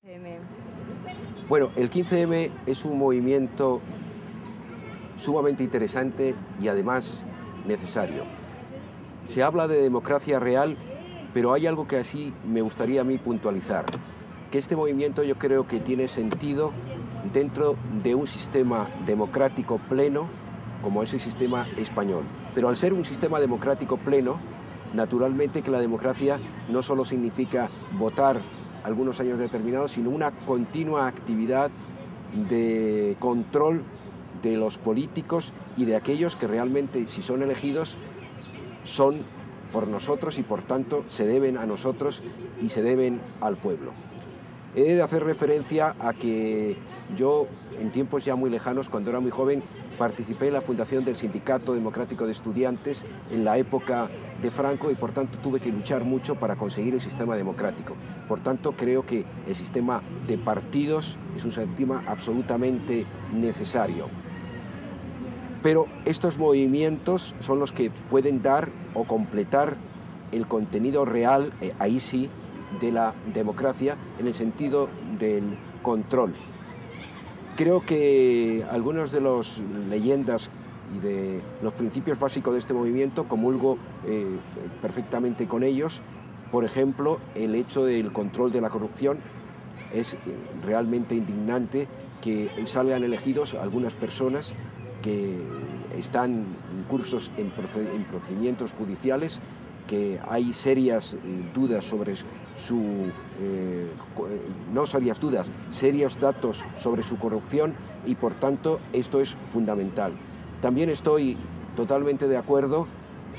M. Bueno, el 15M es un movimiento sumamente interesante y además necesario. Se habla de democracia real, pero hay algo que así me gustaría a mí puntualizar, que este movimiento yo creo que tiene sentido dentro de un sistema democrático pleno como es el sistema español. Pero al ser un sistema democrático pleno, naturalmente que la democracia no solo significa votar algunos años determinados, sino una continua actividad de control de los políticos y de aquellos que realmente, si son elegidos, son por nosotros y por tanto se deben a nosotros y se deben al pueblo. He de hacer referencia a que yo, en tiempos ya muy lejanos, cuando era muy joven, participé en la fundación del Sindicato Democrático de Estudiantes en la época de Franco y por tanto tuve que luchar mucho para conseguir el sistema democrático. Por tanto creo que el sistema de partidos es un sistema absolutamente necesario. Pero estos movimientos son los que pueden dar o completar el contenido real, ahí sí, de la democracia en el sentido del control. Creo que algunas de las leyendas y de los principios básicos de este movimiento comulgo perfectamente con ellos. Por ejemplo, el hecho del control de la corrupción. Es realmente indignante que salgan elegidos algunas personas que están incursos en procedimientos judiciales, que hay serias dudas sobre no serias dudas, serios datos sobre su corrupción y por tanto esto es fundamental. También estoy totalmente de acuerdo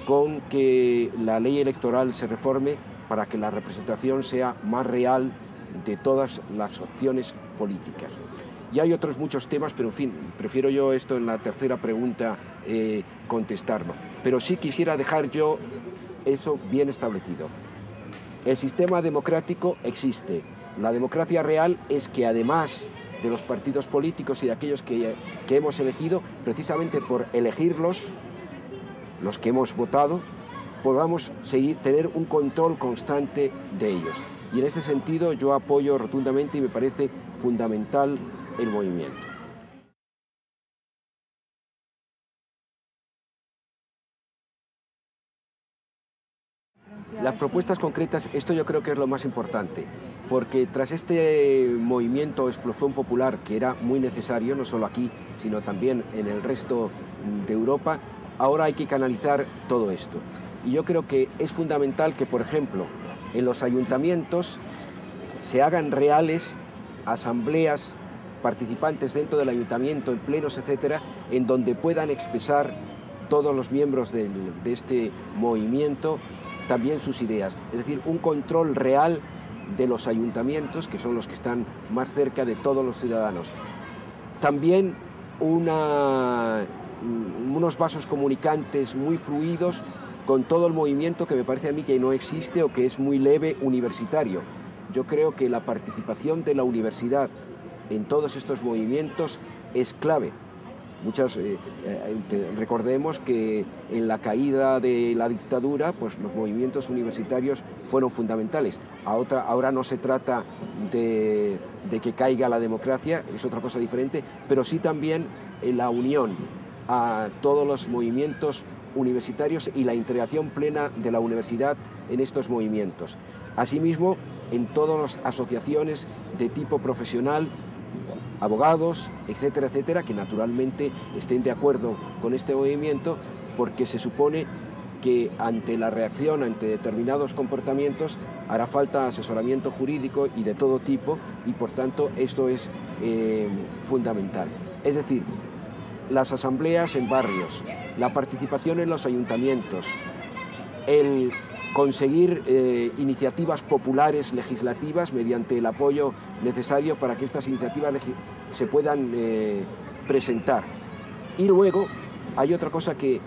con que la ley electoral se reforme para que la representación sea más real de todas las opciones políticas. Y hay otros muchos temas, pero en fin, prefiero yo esto en la tercera pregunta contestarlo. Pero sí quisiera dejar yo eso bien establecido. El sistema democrático existe. La democracia real es que además de los partidos políticos y de aquellos que hemos elegido, precisamente por elegirlos, los que hemos votado, podamos tener un control constante de ellos. Y en este sentido yo apoyo rotundamente y me parece fundamental el movimiento. Las propuestas concretas, esto yo creo que es lo más importante, porque tras este movimiento explosión popular que era muy necesario, no solo aquí, sino también en el resto de Europa, ahora hay que canalizar todo esto. Y yo creo que es fundamental que, por ejemplo, en los ayuntamientos se hagan reales asambleas participantes dentro del ayuntamiento, en plenos, etcétera, en donde puedan expresar todos los miembros de este movimiento también sus ideas. Es decir, un control real de los ayuntamientos, que son los que están más cerca de todos los ciudadanos. También unos vasos comunicantes muy fluidos con todo el movimiento que me parece a mí que no existe o que es muy leve, universitario. Yo creo que la participación de la universidad en todos estos movimientos es clave. Recordemos que en la caída de la dictadura, pues los movimientos universitarios fueron fundamentales. Ahora no se trata de que caiga la democracia, es otra cosa diferente, pero sí también la unión a todos los movimientos universitarios y la integración plena de la universidad en estos movimientos. Asimismo, en todas las asociaciones de tipo profesional, abogados, etcétera, etcétera, que naturalmente estén de acuerdo con este movimiento, porque se supone que ante la reacción, ante determinados comportamientos, hará falta asesoramiento jurídico y de todo tipo, y por tanto esto es fundamental. Es decir, las asambleas en barrios, la participación en los ayuntamientos, el conseguir iniciativas populares legislativas mediante el apoyo necesario para que estas iniciativas se puedan presentar. Y luego hay otra cosa que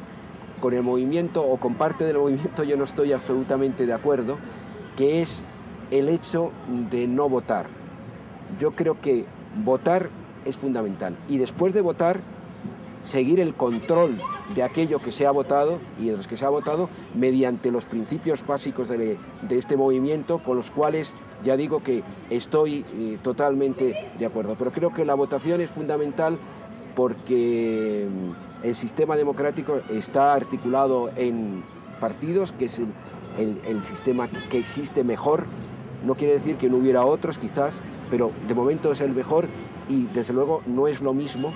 con el movimiento o con parte del movimiento yo no estoy absolutamente de acuerdo, que es el hecho de no votar. Yo creo que votar es fundamental y después de votar seguir el control de aquello que se ha votado y de los que se ha votado mediante los principios básicos de este movimiento, con los cuales ya digo que estoy totalmente de acuerdo. Pero creo que la votación es fundamental porque el sistema democrático está articulado en partidos, que es el sistema que existe mejor. No quiere decir que no hubiera otros, quizás, pero de momento es el mejor y desde luego no es lo mismo.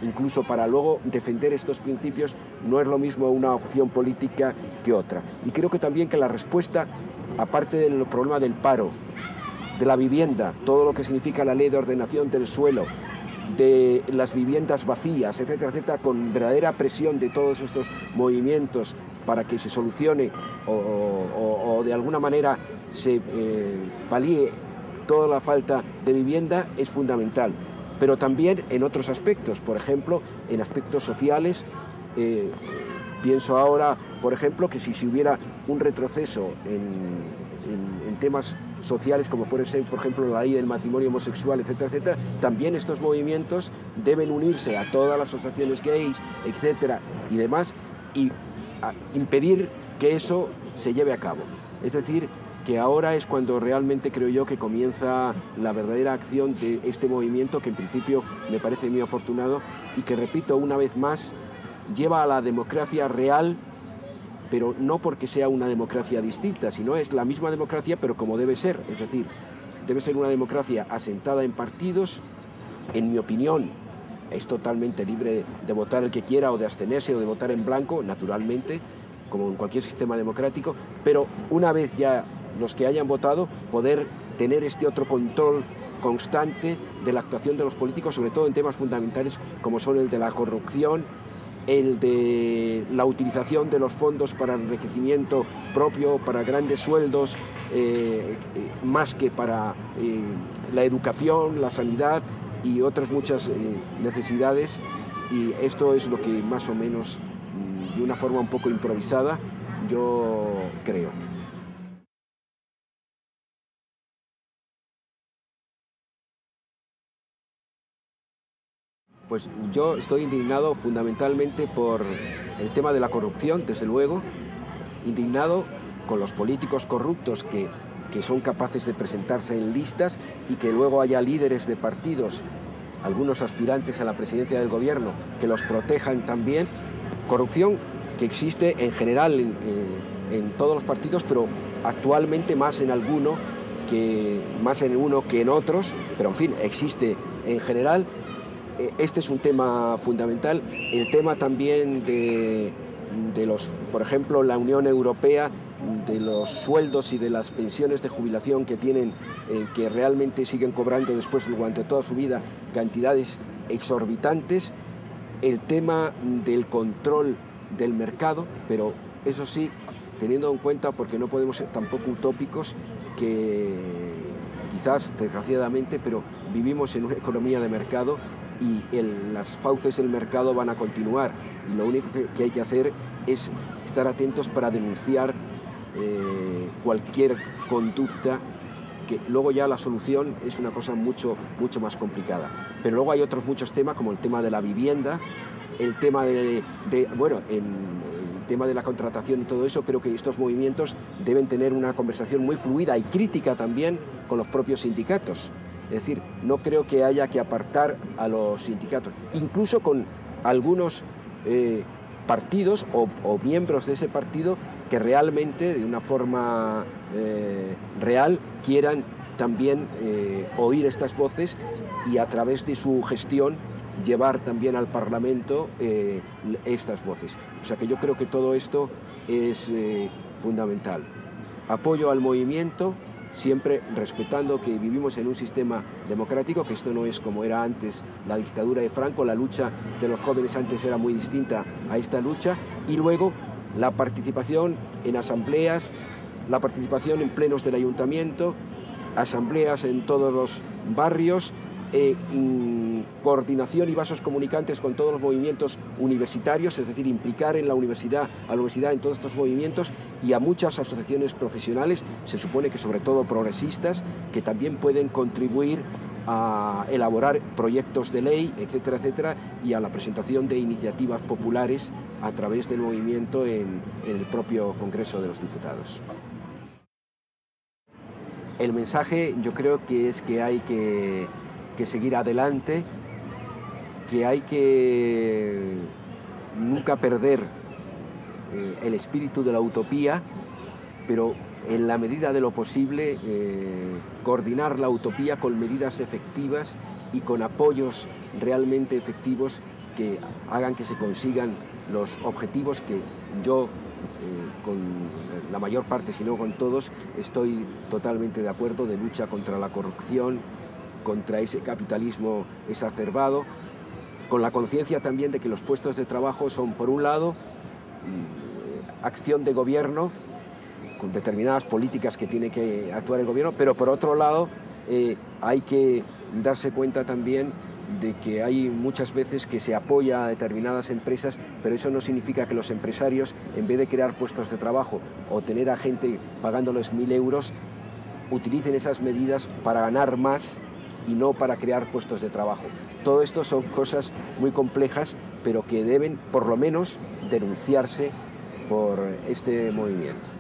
Incluso para luego defender estos principios no es lo mismo una opción política que otra. Y creo que también que la respuesta, aparte del problema del paro, de la vivienda, todo lo que significa la ley de ordenación del suelo, de las viviendas vacías, etcétera, etcétera, con verdadera presión de todos estos movimientos para que se solucione o de alguna manera se palíe toda la falta de vivienda, es fundamental. Pero también en otros aspectos, por ejemplo, en aspectos sociales. Pienso ahora, por ejemplo, que si hubiera un retroceso en temas sociales, como puede ser, por ejemplo, la ley del matrimonio homosexual, etcétera, etcétera, también estos movimientos deben unirse a todas las asociaciones gays, etcétera, y demás, y impedir que eso se lleve a cabo. Es decir, que ahora es cuando realmente creo yo que comienza la verdadera acción de este movimiento, que en principio me parece muy afortunado y que, repito una vez más, lleva a la democracia real, pero no porque sea una democracia distinta, sino es la misma democracia, pero como debe ser. Es decir, debe ser una democracia asentada en partidos. En mi opinión, es totalmente libre de votar el que quiera o de abstenerse o de votar en blanco, naturalmente, como en cualquier sistema democrático, pero una vez ya los que hayan votado, poder tener este otro control constante de la actuación de los políticos, sobre todo en temas fundamentales como son el de la corrupción, el de la utilización de los fondos para enriquecimiento propio, para grandes sueldos, más que para la educación, la sanidad y otras muchas necesidades. Y esto es lo que más o menos, de una forma un poco improvisada, yo creo. Pues yo estoy indignado fundamentalmente por el tema de la corrupción, desde luego, indignado con los políticos corruptos que son capaces de presentarse en listas y que luego haya líderes de partidos, algunos aspirantes a la presidencia del gobierno, que los protejan también. Corrupción que existe en general en todos los partidos, pero actualmente más en uno que en otros, pero en fin, existe en general. Este es un tema fundamental. El tema también de por ejemplo, la Unión Europea, de los sueldos y de las pensiones de jubilación que tienen, que realmente siguen cobrando después durante toda su vida cantidades exorbitantes. El tema del control del mercado, pero eso sí, teniendo en cuenta, porque no podemos ser tampoco utópicos, que quizás, desgraciadamente, pero vivimos en una economía de mercado y las fauces del mercado van a continuar. Y lo único que hay que hacer es estar atentos para denunciar cualquier conducta, que luego ya la solución es una cosa mucho más complicada. Pero luego hay otros muchos temas, como el tema de la vivienda, el tema el tema de la contratación y todo eso. Creo que estos movimientos deben tener una conversación muy fluida y crítica también con los propios sindicatos. Es decir, no creo que haya que apartar a los sindicatos, incluso con algunos partidos o miembros de ese partido que realmente, de una forma real, quieran también oír estas voces y a través de su gestión llevar también al Parlamento estas voces. O sea que yo creo que todo esto es fundamental. Apoyo al movimiento, siempre respetando que vivimos en un sistema democrático, que esto no es como era antes la dictadura de Franco. La lucha de los jóvenes antes era muy distinta a esta lucha. Y luego la participación en asambleas, la participación en plenos del ayuntamiento, asambleas en todos los barrios, coordinación y vasos comunicantes con todos los movimientos universitarios, es decir, implicar a la universidad en todos estos movimientos, y a muchas asociaciones profesionales, se supone que sobre todo progresistas, que también pueden contribuir a elaborar proyectos de ley, etcétera, etcétera, y a la presentación de iniciativas populares a través del movimiento en el propio Congreso de los Diputados. El mensaje yo creo que es que hay que seguir adelante, que hay que nunca perder el espíritu de la utopía, pero en la medida de lo posible coordinar la utopía con medidas efectivas y con apoyos realmente efectivos que hagan que se consigan los objetivos que yo, con la mayor parte, si no con todos, estoy totalmente de acuerdo, de lucha contra la corrupción, contra ese capitalismo exacerbado, con la conciencia también de que los puestos de trabajo son, por un lado, acción de gobierno, con determinadas políticas que tiene que actuar el gobierno, pero por otro lado hay que darse cuenta también de que hay muchas veces que se apoya a determinadas empresas, pero eso no significa que los empresarios, en vez de crear puestos de trabajo o tener a gente pagándoles 1.000 euros, utilicen esas medidas para ganar más y no para crear puestos de trabajo. Todo esto son cosas muy complejas, pero que deben, por lo menos, denunciarse por este movimiento.